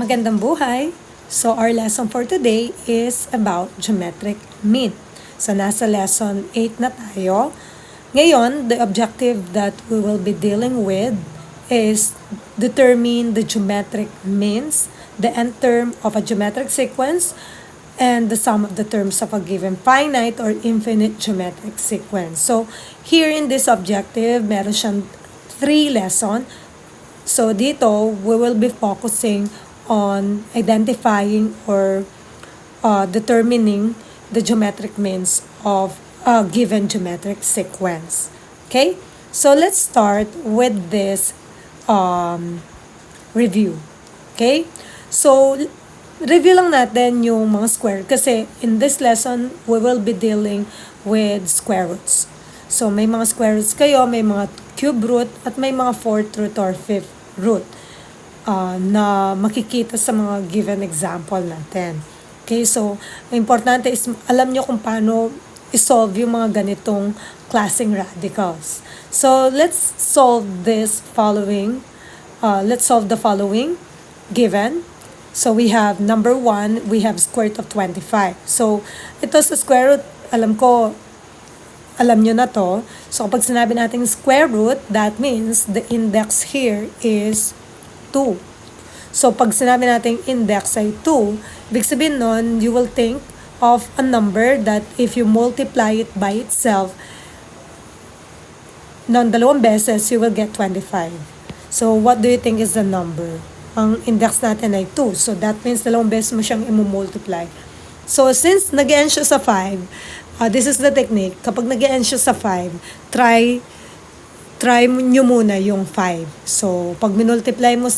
Magandang buhay! So our lesson for today is about geometric mean. So nasa lesson 8 na tayo. Ngayon, the objective that we will be dealing with is determine the geometric means, the nth term of a geometric sequence, and the sum of the terms of a given finite or infinite geometric sequence. So here in this objective, meron siyang 3 lesson. So dito, we will be focusing on identifying or determining the geometric means of a given geometric sequence. Okay? So let's start with this review. Okay? So, review lang natin yung mga square kasi in this lesson, we will be dealing with square roots. So, may mga square roots kayo, may mga cube root, at may mga fourth root or fifth root na makikita sa mga given example natin. Okay, so, importante is alam nyo kung paano isolve yung mga ganitong klaseng radicals. So, let's solve this following. Let's solve the following given. So, we have number 1, we have square root of 25. So, ito sa square root, alam nyo na to. So, kapag sinabi natin square root, that means the index here is 2. So, pag sinabi natin index ay 2, ibig sabihin nun, you will think of a number that if you multiply it by itself, ng dalawang beses, you will get 25. So, what do you think is the number? Ang index natin ay 2. So, that means dalawang beses mo siyang i-multiply. So, since nag-end siya sa 5, this is the technique. Kapag nag-end siya sa 5, try nyo muna yung 5. So, pag minultiply mo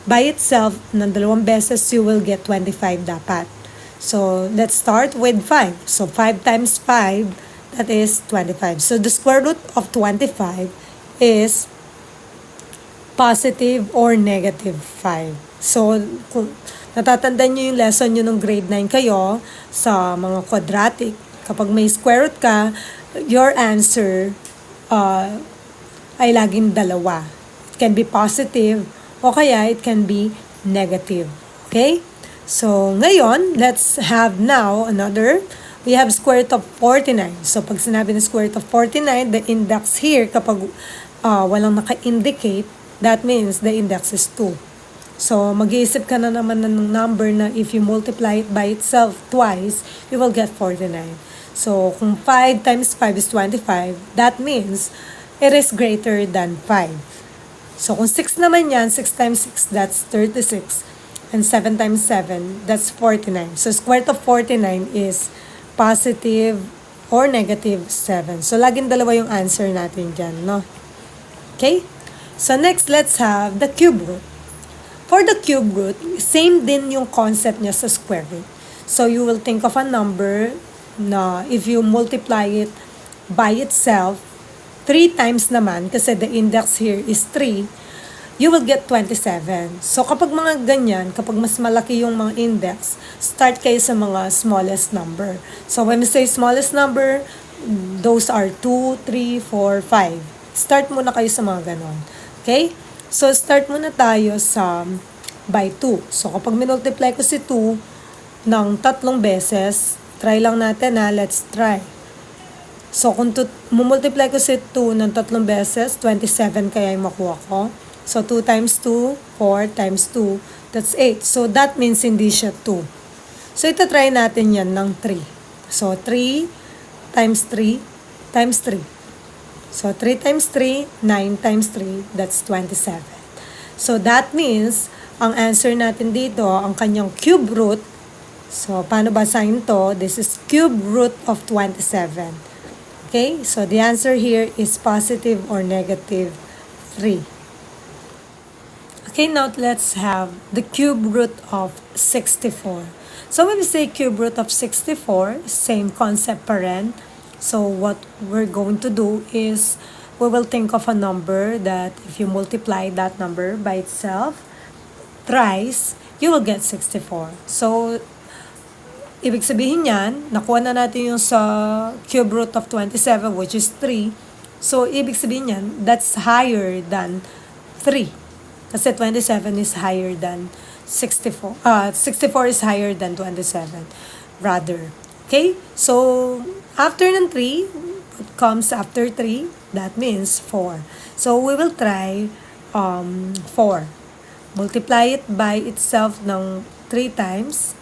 by itself ng dalawang beses, you will get 25 dapat. So, let's start with 5. So, 5 times 5, that is 25. So, the square root of 25 is positive or negative 5. So, kung natatandaan nyo yung lesson nyo nung grade 9 kayo sa mga quadratic, kapag may square root ka, your answer ay laging dalawa. It can be positive o kaya it can be negative. Okay? So, ngayon, let's have now another. We have square root of 49. So, pag sinabi na square root of 49, the index here, kapag walang naka-indicate, that means the index is 2. So, mag-iisip ka na naman ng number na if you multiply it by itself twice, you will get 49. So, kung 5 times 5 is 25, that means it is greater than 5. So, kung 6 naman yan, 6 times 6, that's 36. And 7 times 7, that's 49. So, square root of 49 is positive or negative 7. So, laging dalawa yung answer natin dyan, no? Okay? So, next, let's have the cube root. For the cube root, same din yung concept niya sa square root. So, you will think of a number na if you multiply it by itself, 3 times naman, kasi the index here is 3, you will get 27. So, kapag mga ganyan, kapag mas malaki yung mga index, start kayo sa mga smallest number. So, when we say smallest number, those are 2, 3, 4, 5. Start muna kayo sa mga ganon. Okay? So, start muna tayo sa by 2. So, kapag minultiply ko si 2 ng 3 beses, try lang natin let's try. So, kung mumultiply ko si 2 ng 3 beses, 27 kaya yung makuha ko. So, 2 times 2, 4 times 2, that's 8. So, that means hindi siya 2. So, ito try natin yan ng 3. So, 3 times 3 times 3. So, 3 times 3, 9 times 3, that's 27. So, that means, ang answer natin dito, ang kanyang cube root, so, paano basahin to? This is cube root of 27. Okay? So, the answer here is positive or negative 3. Okay, now let's have the cube root of 64. So, when we say cube root of 64, same concept pa rin. So, what we're going to do is, we will think of a number that if you multiply that number by itself thrice, you will get 64. So, ibig sabihin yan, nakuha na natin yung sa cube root of 27, which is 3. So, ibig sabihin yan, that's higher than 3. Kasi 27 is higher than 64. 64 is higher than 27, rather. Okay? So, after ng 3, what comes after 3? That means 4. So, we will try 4. Multiply it by itself ng 3 times.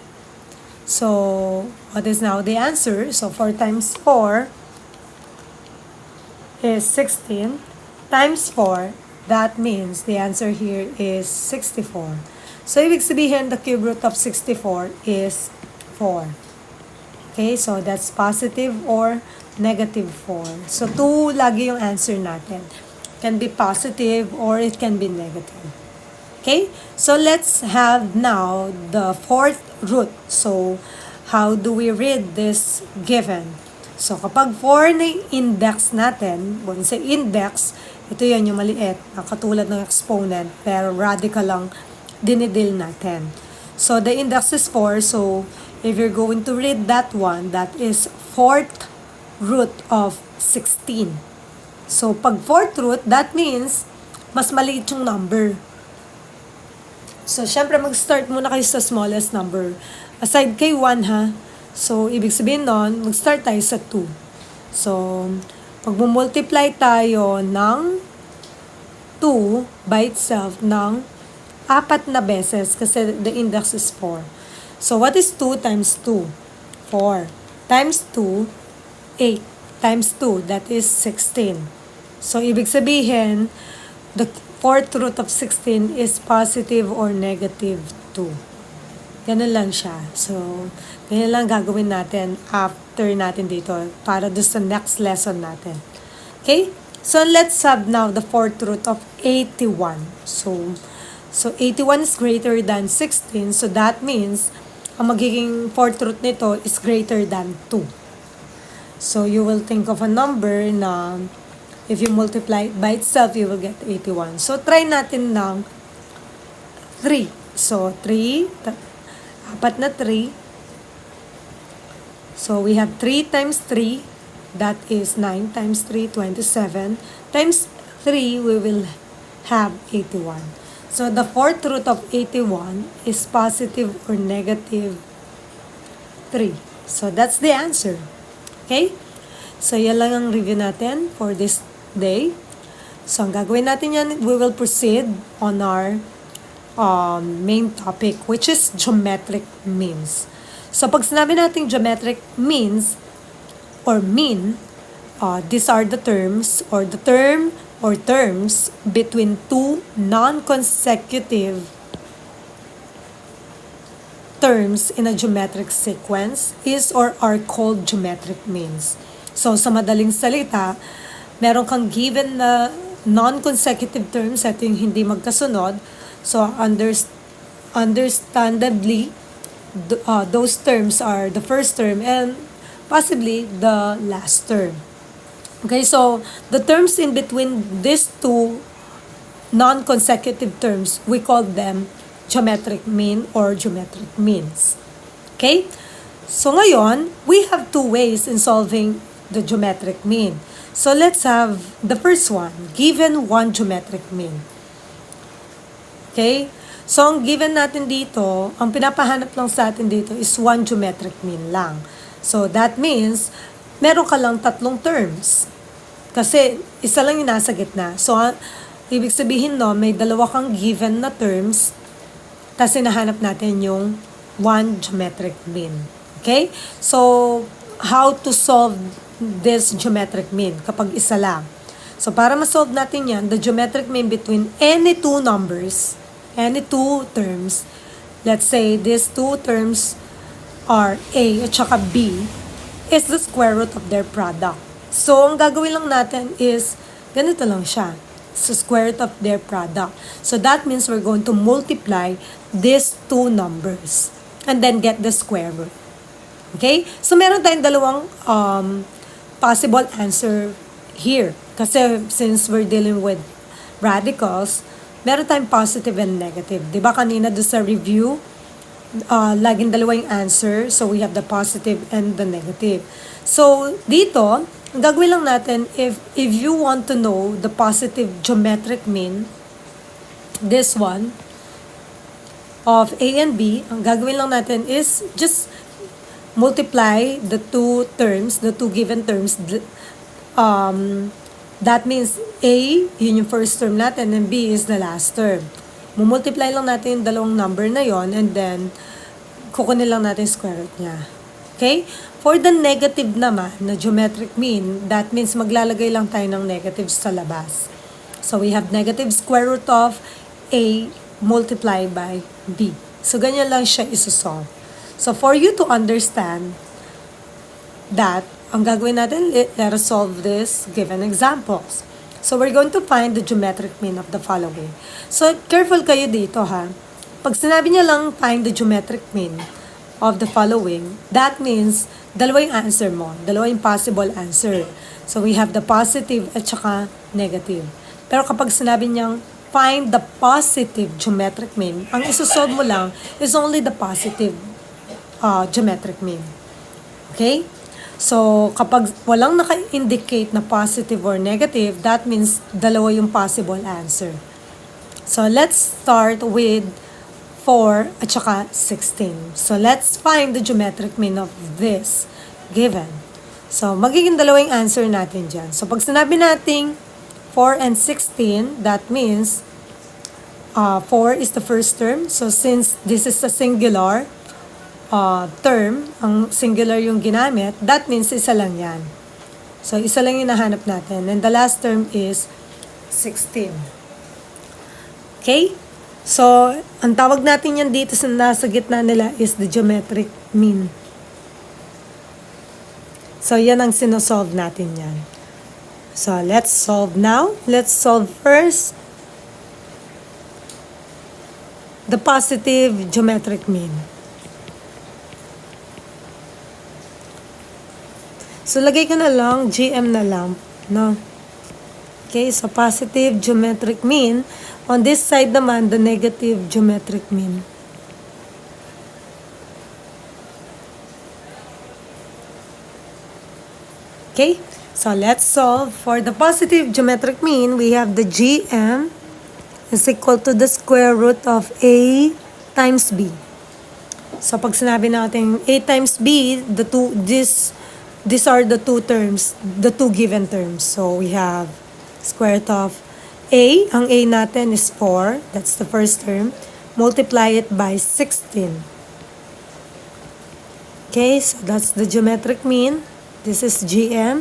So, what is now the answer? So, 4 times 4 is 16. Times 4, that means the answer here is 64. So, ibig sabihin, the cube root of 64 is 4. Okay, so that's positive or negative 4. So, 2 lagi yung answer natin. Can be positive or it can be negative. Okay, so let's have now the fourth root. So, how do we read this given? So, kapag 4 na yung index natin, when say index, ito yan yung maliit, katulad ng exponent, pero radical lang dinidil natin. So, the index is 4, so if you're going to read that one, that is fourth root of 16. So, pag fourth root, that means mas maliit yung number. So, syempre, mag-start muna kayo sa smallest number. Aside kay 1, ha? So, ibig sabihin nun, mag-start tayo sa 2. So, pag multiply tayo ng 2 by itself ng 4 na beses kasi the index is 4. So, what is 2 times 2? 4. Times 2, 8. Times 2, that is 16. So, ibig sabihin, the fourth root of 16 is positive or negative 2. Ganun lang siya. So, ganyan lang gagawin natin after natin dito para doon sa next lesson natin. Okay? So, let's have now the fourth root of 81. So 81 is greater than 16. So, that means, ang magiging fourth root nito is greater than 2. So, you will think of a number na if you multiply it by itself, you will get 81. So, try natin ng 3. So, 3, 4 na 3. So, we have 3 times 3. That is 9 times 3, 27. Times 3, we will have 81. So, the fourth root of 81 is positive or negative 3. So, that's the answer. Okay? So, yan lang ang review natin for this day. So, ang gagawin natin yan, we will proceed on our main topic, which is geometric means. So, pag sinabi natin geometric means or mean, these are the terms or the term or terms between two non-consecutive terms in a geometric sequence is or are called geometric means. So, sa madaling salita, meron kang given na non-consecutive terms, ito yung hindi magkasunod. So, understandably, those terms are the first term and possibly the last term. Okay, so the terms in between these two non-consecutive terms, we call them geometric mean or geometric means. Okay? So ngayon, we have two ways in solving the geometric mean. So let's have the first one, given one geometric mean. Okay? So ang given natin dito, ang pinapahanap lang sa atin dito is one geometric mean lang. So that means, meron ka lang tatlong terms. Kasi isa lang yung nasa gitna. So, ibig sabihin no, may dalawa kang given na terms, tapos hinahanap natin yung one geometric mean. Okay? So, how to solve this geometric mean kapag isa lang? So, para ma-solve natin yan, the geometric mean between any two numbers, any two terms, let's say these two terms are A at saka B, is the square root of their product. So, ang gagawin lang natin is, ganito lang siya. So, square root of their product. So, that means we're going to multiply these two numbers and then get the square root. Okay? So, meron tayong dalawang possible answer here. Kasi, since we're dealing with radicals, meron tayong positive and negative. Diba kanina doon sa review, laging dalawa yung answer. So, we have the positive and the negative. So, dito, ang gagawin lang natin, if you want to know the positive geometric mean, this one, of A and B, ang gagawin lang natin is just multiply the two terms, the two given terms. That means A, yun yung first term natin, and B is the last term. Mumultiply lang natin yung dalawang number na yon, and then kukunin lang natin square root niya. Okay? For the negative naman, na geometric mean, that means maglalagay lang tayo ng negatives sa labas. So we have negative square root of A multiplied by B. So ganyan lang siya isosolve. So for you to understand that, ang gagawin natin, let us solve this given examples. So we're going to find the geometric mean of the following. So careful kayo dito ha. Pag sinabi niya lang find the geometric mean of the following, that means dalawa yung answer mo. Dalawa yung possible answer. So we have the positive at saka negative. Pero kapag sinabi niyang find the positive geometric mean, ang isosolve mo lang is only the positive geometric mean. Okay? So, kapag walang naka-indicate na positive or negative, that means dalawa yung possible answer. So, let's start with 4 at saka 16. So, let's find the geometric mean of this given. So, magiging dalawa yung answer natin dyan. So, pag sinabi nating 4 and 16, that means 4 is the first term. So, since this is a singular term, ang singular yung ginamit, that means isa lang yan. So, isa lang yung nahanap natin. And the last term is 16. Okay? So, ang tawag natin yan dito sa nasa gitna nila is the geometric mean. So, yan ang sinosolve natin yan. So, let's solve now. Let's solve first the positive geometric mean. So, lagay ka na lang, GM na lang, no? Okay, so positive geometric mean. On this side naman, the negative geometric mean. Okay, so let's solve. For the positive geometric mean, we have the GM is equal to the square root of A times B. So, pag sinabi natin A times B, these are the two terms, the two given terms. So, we have square root of A. Ang A natin is 4. That's the first term. Multiply it by 16. Okay, so that's the geometric mean. This is GM.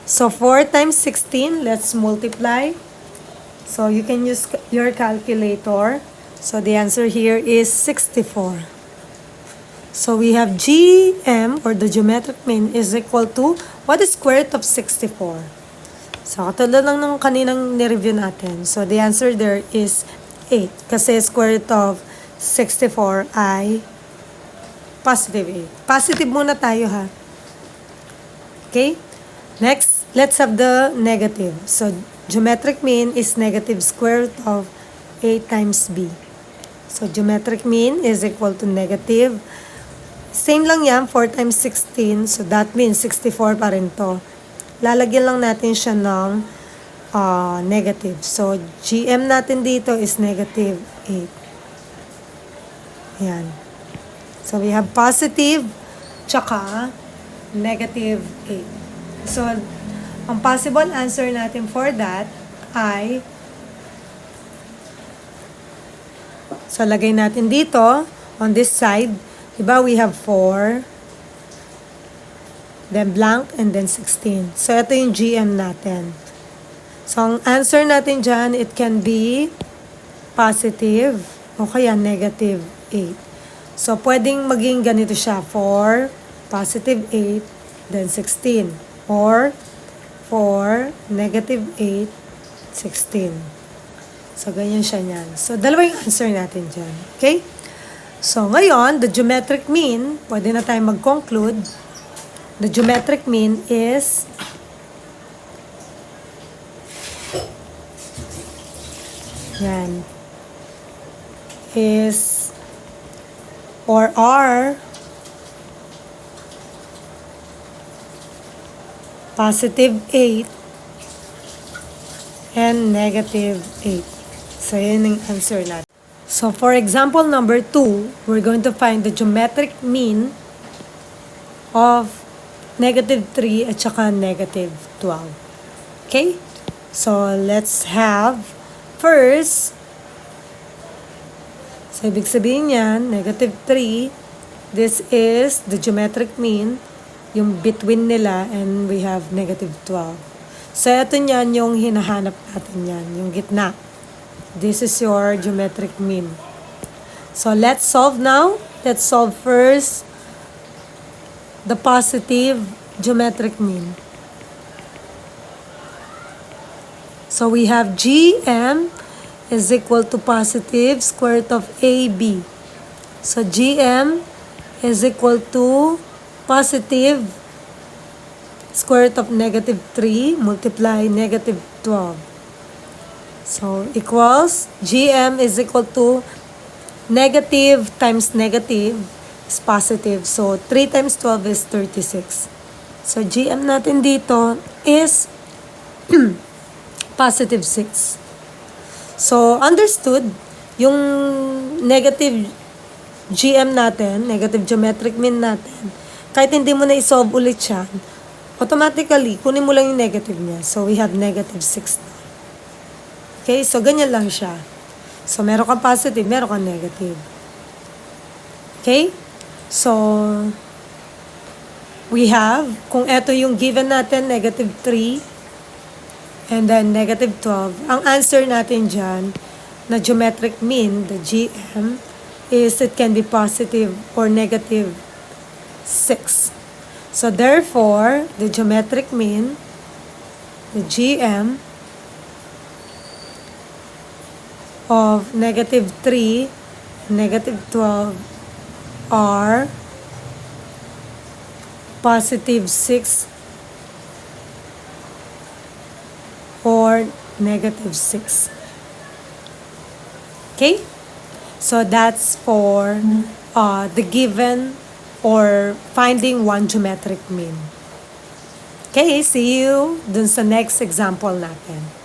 So, 4 times 16, let's multiply. So, you can use your calculator. So, the answer here is 64. So, we have GM, or the geometric mean, is equal to, what is square root of 64? So, katulad lang ng kaninang nireview natin. So, the answer there is 8. Kasi square root of 64 ay positive 8. Positive muna tayo ha. Okay? Next, let's have the negative. So, geometric mean is negative square root of A times B. So, geometric mean is equal to negative. Same lang yan, 4 times 16. So, that means 64 pa rin to. Lalagyan lang natin siya ng negative. So, GM natin dito is negative 8. Yan. So, we have positive tsaka negative 8. So, ang possible answer natin for that ay, so, lagay natin dito, on this side, diba, we have 4, then blank, and then 16. So, ito yung GM natin. So, ang answer natin dyan, it can be positive o kaya negative 8. So, pwedeng maging ganito siya, 4, positive 8, then 16. Or 4, negative 8, 16. So, ganyan siya niyan. So, dalawa yung answer natin dyan. Okay? So, ngayon, the geometric mean, pwede na tayo mag-conclude. The geometric mean is yan. Is or are positive 8 and negative 8. So, yan ang answer natin. So for example number 2, we're going to find the geometric mean of negative 3 at saka negative 12. Okay? So let's have first, so ibig sabihin yan, negative 3, this is the geometric mean, yung between nila, and we have negative 12. So ito niyan yung hinahanap natin yan, yung gitna. This is your geometric mean. So let's solve now. Let's solve first the positive geometric mean. So we have GM is equal to positive square root of AB. So GM is equal to positive square root of negative 3 multiply negative 12. So equals GM is equal to negative times negative is positive. So 3 times 12 is 36. So GM natin dito is positive 6. So understood, yung negative GM natin, negative geometric mean natin, kahit hindi mo na isolve ulit siya, automatically, kunin mo lang yung negative niya. So we have negative 6. Okay, so ganyan lang siya. So meron kang positive, meron kang negative. Okay? So we have, kung ito yung given natin, negative 3, and then negative 12, ang answer natin dyan, na geometric mean, the GM, is it can be positive or negative 6. So therefore, the geometric mean, the GM, of negative 3, negative 12 are positive 6 or negative 6. Okay? So that's for the given or finding one geometric mean. Okay, see you dun sa next example natin.